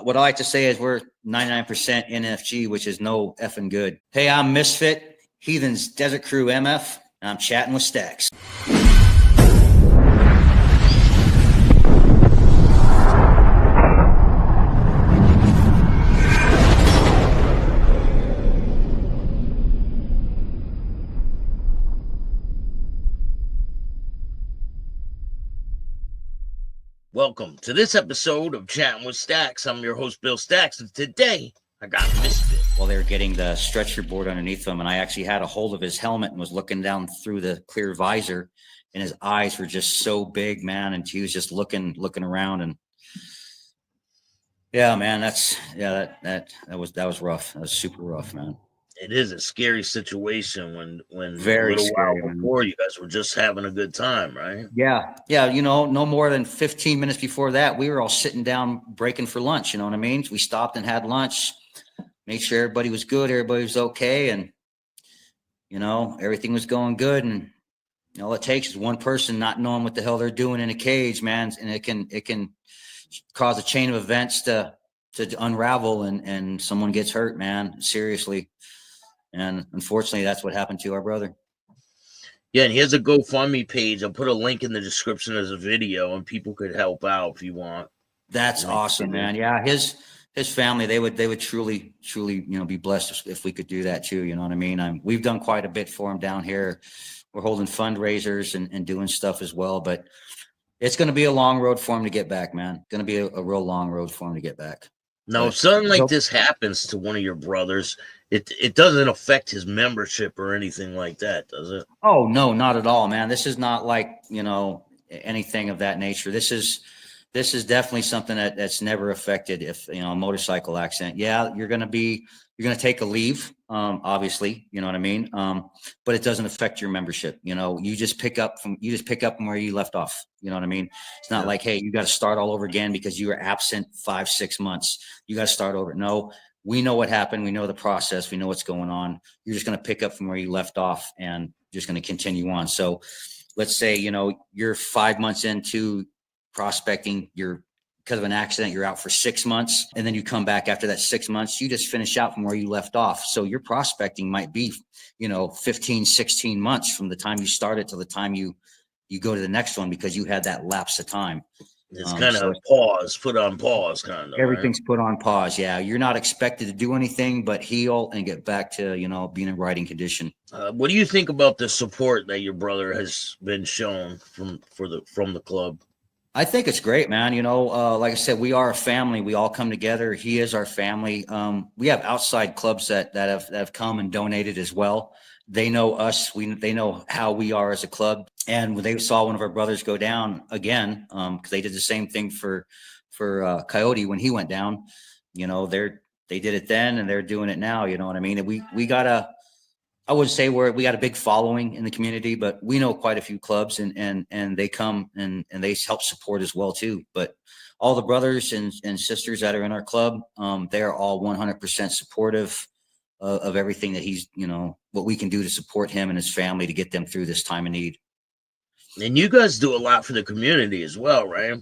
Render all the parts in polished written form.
what I like to say is we're 99% NFG, which is no effing good. Hey, I'm Misfit Heathens Desert Crew MF, and I'm chatting with Staxx. Welcome to this episode of Chattin with Staxx. I'm your host, Bill Staxx, and today I got Misfit. Well, they were getting the stretcher board underneath him, and I actually had a hold of his helmet and was looking down through the clear visor, and his eyes were just so big, man, and he was just looking around, and yeah, man, that was rough. That was super rough, man. It is a scary situation when Very a little scary, while before you guys were just having a good time, right? Yeah. You know, no more than 15 minutes before that, we were all sitting down breaking for lunch. You know what I mean? We stopped and had lunch, made sure everybody was good, everybody was okay, and you know, everything was going good. And all it takes is one person not knowing what the hell they're doing in a cage, man, and it can cause a chain of events to unravel, and someone gets hurt, man, seriously. And unfortunately, that's what happened to our brother. Yeah, and he has a GoFundMe page. I'll put a link in the description as a video, and people could help out if you want. That's awesome, man. Yeah, his family, they would truly, you know, be blessed if we could do that too. You know what I mean? We've done quite a bit for him down here. We're holding fundraisers and doing stuff as well, but it's going to be a long road for him to get back, man. Going to be a real long road for him to get back. Now, if something like this happens to one of your brothers, it doesn't affect his membership or anything like that, does it? Oh, no, not at all, man. This is not like, you know, anything of that nature. This is definitely something that's never affected. If, you know, a motorcycle accident, yeah, you're going to take a leave, obviously, you know what I mean? But it doesn't affect your membership. You know, you just pick up from where you left off. You know what I mean? It's not like, hey, you got to start all over again because you were absent 5-6 months. You got to start over. No, we know what happened. We know the process. We know what's going on. You're just going to pick up from where you left off and just going to continue on. So let's say, you know, you're 5 months into prospecting, because of an accident, you're out for 6 months, and then you come back after that 6 months, you just finish out from where you left off. So your prospecting might be, you know, 15, 16 months from the time you started to the time you go to the next one, because you had that lapse of time. It's kind of put on pause, kind of. Everything's put on pause. Yeah. You're not expected to do anything but heal and get back to, you know, being in riding condition. What do you think about the support that your brother has been shown from the club? I think it's great, man. You know, like I said, we are a family. We all come together. He is our family. We have outside clubs that have come and donated as well. They know us. They know how we are as a club. And when they saw one of our brothers go down again, because they did the same thing for Coyote when he went down, you know, they did it then and they're doing it now. You know what I mean? And we got I would say we got a big following in the community, but we know quite a few clubs and they come and they help support as well too. But all the brothers and sisters that are in our club, they're all 100% supportive of everything that he's, you know, what we can do to support him and his family to get them through this time of need. And you guys do a lot for the community as well, right?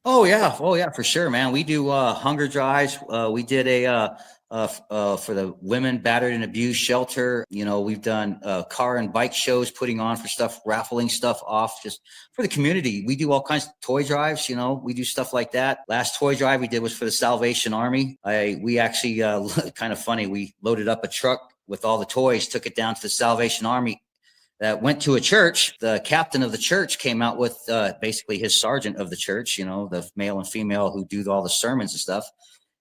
Oh yeah, for sure, man. We do hunger drives. We did for the women battered and abused shelter. You know, we've done car and bike shows, putting on for stuff, raffling stuff off just for the community. We do all kinds of toy drives. You know, we do stuff like that. Last toy drive we did was for the Salvation Army. We actually kind of funny. We loaded up a truck with all the toys, took it down to the Salvation Army. That went to a church. The captain of the church came out with basically his sergeant of the church, you know, the male and female who do all the sermons and stuff.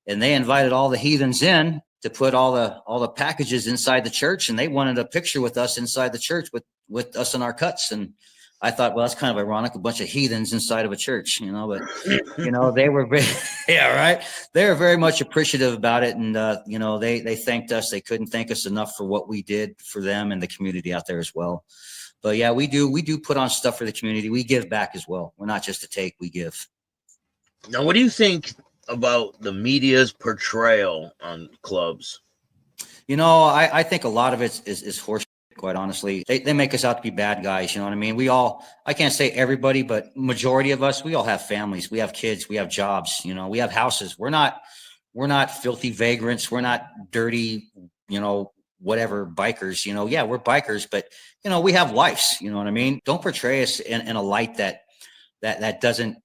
And they invited all the heathens in to put all the packages inside the church. And they wanted a picture with us inside the church with us in our cuts. And I thought, well, that's kind of ironic, a bunch of heathens inside of a church, you know, but, you know, they were very, yeah, right. They were very much appreciative about it. And, you know, they thanked us. They couldn't thank us enough for what we did for them and the community out there as well. But yeah, we do put on stuff for the community. We give back as well. We're not just a take, we give. Now, what do you think about the media's portrayal on clubs? You know, I think a lot of it is horse. Quite honestly, they make us out to be bad guys. You know what I mean? I can't say everybody, but majority of us, we all have families. We have kids. We have jobs. You know, we have houses. We're not we're not filthy vagrants. We're not dirty, whatever bikers, yeah, we're bikers, but we have lives, you know what I mean? Don't portray us in a light that doesn't,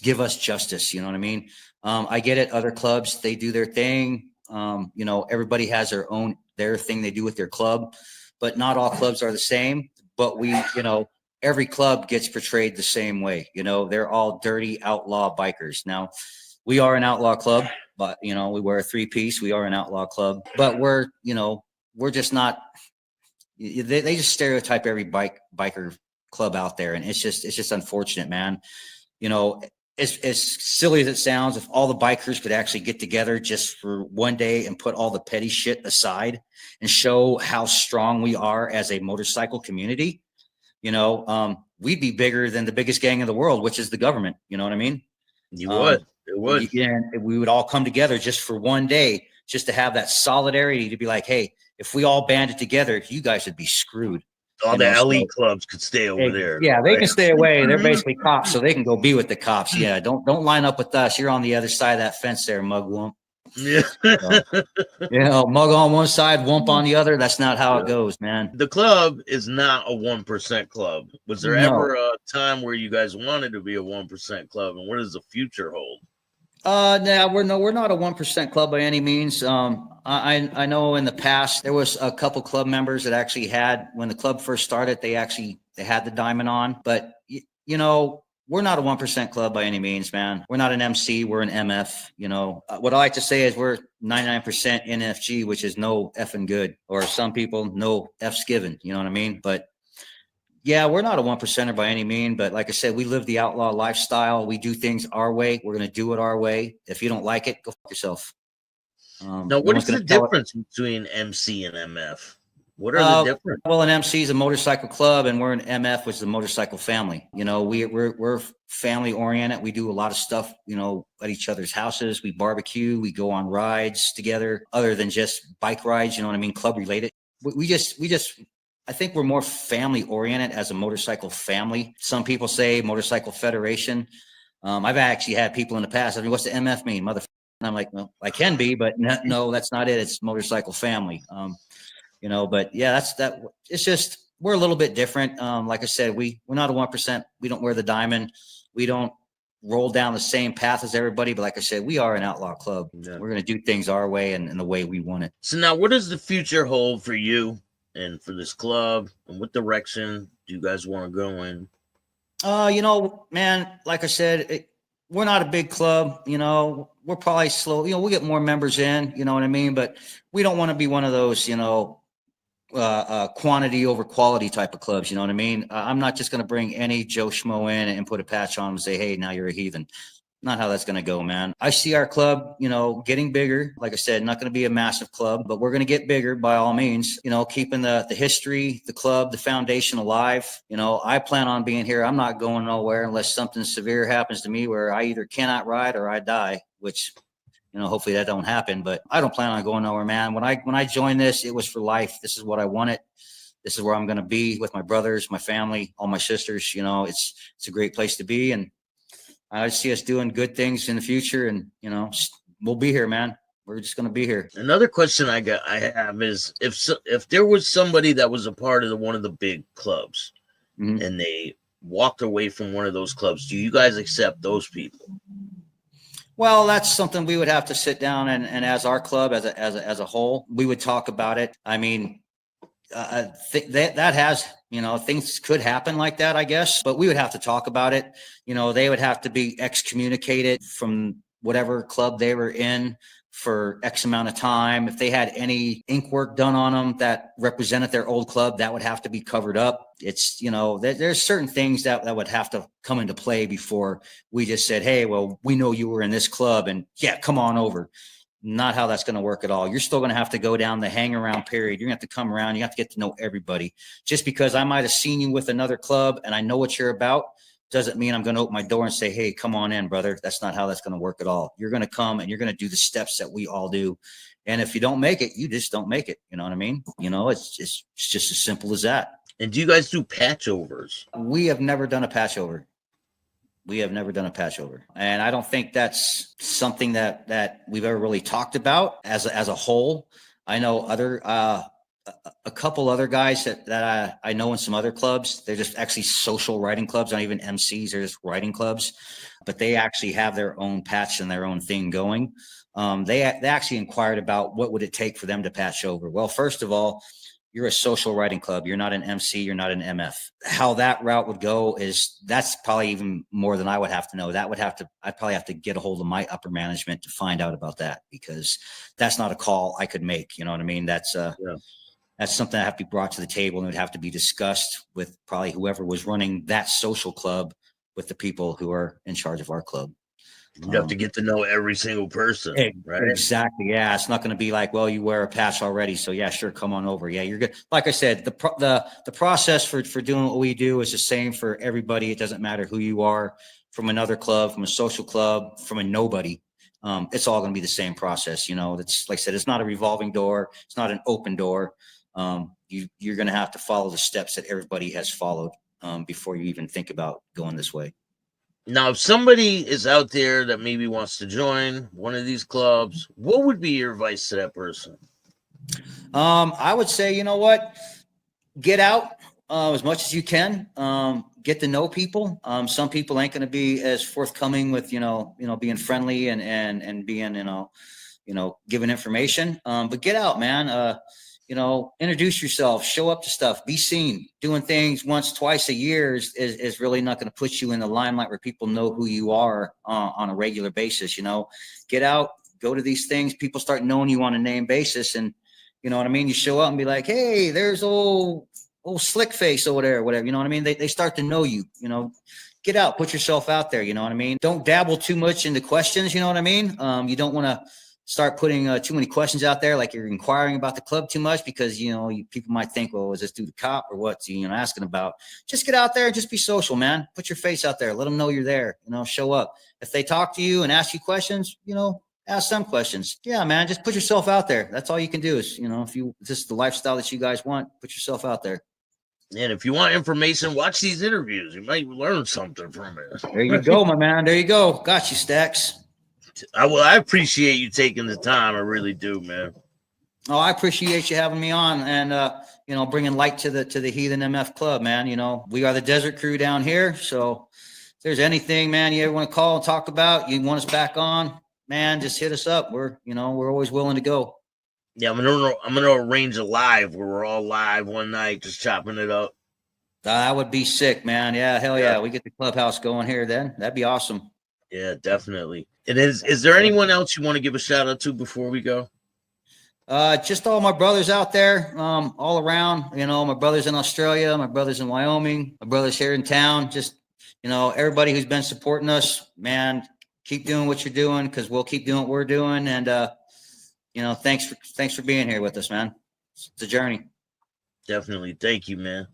give us justice. You know what I mean? I get it. Other clubs, they do their thing. Everybody has their thing they do with their club, but not all clubs are the same. But every club gets portrayed the same way. They're all dirty outlaw bikers. Now, we are an outlaw club, but we wear a 3-piece. We are an outlaw club, but we're just not. They just stereotype every biker club out there, and it's just unfortunate, man. As silly as it sounds, if all the bikers could actually get together just for one day and put all the petty shit aside and show how strong we are as a motorcycle community, we'd be bigger than the biggest gang in the world, which is the government. You know what I mean? You would. It would. And we would all come together just for one day, just to have that solidarity to be like, hey, if we all banded together, you guys would be screwed. All the elite clubs could stay over there. Yeah, they can stay away. They're basically cops, so they can go be with the cops. Yeah, don't line up with us. You're on the other side of that fence there, mugwump. Yeah. Mug on one side, wump on the other. That's not how it goes, man. The club is not a 1% club. Was there ever a time where you guys wanted to be a 1% club, and what does the future hold? No, we're not a 1% club by any means. I know in the past there was a couple club members that actually had, when the club first started, they had the diamond on, but we're not a 1% club by any means, man. We're not an MC, we're an MF. What I like to say is we're 99% NFG, which is no effing good, or some people no F's given. You know what I mean? But yeah, we're not a 1%er by any mean, but like I said, we live the outlaw lifestyle. We do things our way. We're going to do it our way. If you don't like it, go fuck yourself. Now, what is the difference between MC and MF? What are the differences? Well, an MC is a motorcycle club, and we're an MF, which is a motorcycle family. We're family oriented. We do a lot of stuff, at each other's houses. We barbecue. We go on rides together, other than just bike rides. You know what I mean? Club related. We just. I think we're more family oriented as a motorcycle family. Some people say motorcycle federation. I've actually had people in the past. I mean, what's the MF mean, motherfucker? And I'm like, well, I can be, but no, that's not it. It's motorcycle family. But yeah, that's that. It's just, we're a little bit different. Like I said, we're not a 1%. We don't wear the diamond. We don't roll down the same path as everybody. But like I said, we are an outlaw club. Yeah. We're going to do things our way and the way we want it. So now, what does the future hold for you and for this club, and what direction do you guys want to go in? Man, like I said, we're not a big club. We're probably slow. We'll get more members in, you know what I mean? But we don't want to be one of those, quantity over quality type of clubs. You know what I mean? I'm not just going to bring any Joe Schmo in and put a patch on and say, hey, now you're a heathen. Not how that's going to go, man. I see our club, getting bigger. Like I said, not going to be a massive club, but we're going to get bigger by all means, keeping the history, the club, the foundation alive. I plan on being here. I'm not going nowhere unless something severe happens to me where I either cannot ride or I die, which, hopefully that don't happen, but I don't plan on going nowhere, man. When I joined this, it was for life. This is what I wanted. This is where I'm going to be with my brothers, my family, all my sisters. It's a great place to be. And I see us doing good things in the future, and we'll be here, man. We're just going to be here. Another question I have is, if there was somebody that was a part of one of the big clubs, mm-hmm. and they walked away from one of those clubs, do you guys accept those people? Well, that's something we would have to sit down and as our club as a whole, we would talk about it. I mean, that has, things could happen like that, I guess, but we would have to talk about it. They would have to be excommunicated from whatever club they were in for X amount of time. If they had any ink work done on them that represented their old club, that would have to be covered up. It's, there's certain things that would have to come into play before we just said, hey, well, we know you were in this club and yeah, come on over. Not how that's going to work at all. You're still going to have to go down the hang around period. You're going to have to come around. You have to get to know everybody. Just because I might have seen you with another club and I know what you're about doesn't mean I'm going to open my door and say, hey, come on in, brother. That's not how that's going to work at all. You're going to come and you're going to do the steps that we all do. And if you don't make it, you just don't make it. You know what I mean? It's just as simple as that. And do you guys do patch overs? We have never done a patch over. We have never done a patch over, and I don't think that's something that we've ever really talked about as a whole. I know a couple other guys that I know in some other clubs. They're just actually social writing clubs, not even MCs. They're just writing clubs, but they actually have their own patch and their own thing going. They actually inquired about what would it take for them to patch over. Well, first of all, you're a social writing club. You're not an MC. You're not an MF. How that route would go that's probably even more than I would have to know. I'd probably have to get a hold of my upper management to find out about that, because that's not a call I could make. You know what I mean? That's something that have to be brought to the table, and it would have to be discussed with probably whoever was running that social club with the people who are in charge of our club. You have to get to know every single person, right? Exactly. Yeah, it's not going to be like, well, you wear a patch already, so yeah, sure, come on over. Yeah, you're good. Like I said, the process for doing what we do is the same for everybody. It doesn't matter who you are, from another club, from a social club, from a nobody. It's all going to be the same process. You know, it's like I said, it's not a revolving door. It's not an open door. You're going to have to follow the steps that everybody has followed before you even think about going this way. Now, if somebody is out there that maybe wants to join one of these clubs, what would be your advice to that person? I would say, you know what, get out as much as you can. Get to know people. Some people ain't going to be as forthcoming with, being friendly and being, giving information. But get out, man. Introduce yourself, show up to stuff, be seen. Doing things once, twice a year is really not going to put you in the limelight where people know who you are on a regular basis. Get out, go to these things. People start knowing you on a name basis, and you know what I mean? You show up and be like, hey, there's old slick face over there, whatever. You know what I mean? They start to know you. Get out, put yourself out there. You know what I mean? Don't dabble too much into questions. You know what I mean? You don't want to start putting too many questions out there, like you're inquiring about the club too much, because people might think, well, is this dude a cop or what's he asking about? Just get out there and just be social, man. Put your face out there. Let them know you're there. Show up. If they talk to you and ask you questions, ask some questions. Yeah, man, just put yourself out there. That's all you can do is, if this is the lifestyle that you guys want, put yourself out there. And if you want information, watch these interviews. You might learn something from it. There you go, my man. There you go. Got you, Staxx. I appreciate you taking the time. I really do, man. Oh, I appreciate you having me on and, bringing light to the Heathen MF Club, man. We are the Desert Crew down here. So if there's anything, man, you ever want to call and talk about, you want us back on, man, just hit us up. We're always willing to go. Yeah, I'm gonna arrange a live where we're all live one night, just chopping it up. That would be sick, man. Yeah, hell yeah. We get the clubhouse going here then. That'd be awesome. Yeah, definitely. And is there anyone else you want to give a shout out to before we go? Just all my brothers out there, all around. My brothers in Australia, my brothers in Wyoming, my brothers here in town. Just everybody who's been supporting us, man. Keep doing what you're doing, because we'll keep doing what we're doing. And thanks for being here with us, man. It's a journey. Definitely. Thank you, man.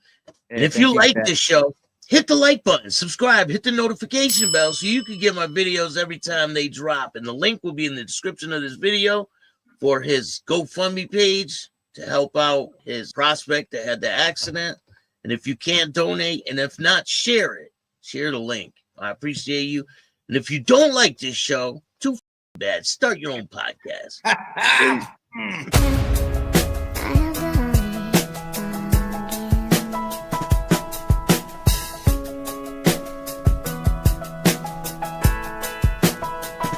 And if you like this show, hit the like button, subscribe, hit the notification bell so you can get my videos every time they drop. And the link will be in the description of this video for his GoFundMe page to help out his prospect that had the accident. And if you can't donate, and if not, share it. Share the link. I appreciate you. And if you don't like this show, too bad, start your own podcast.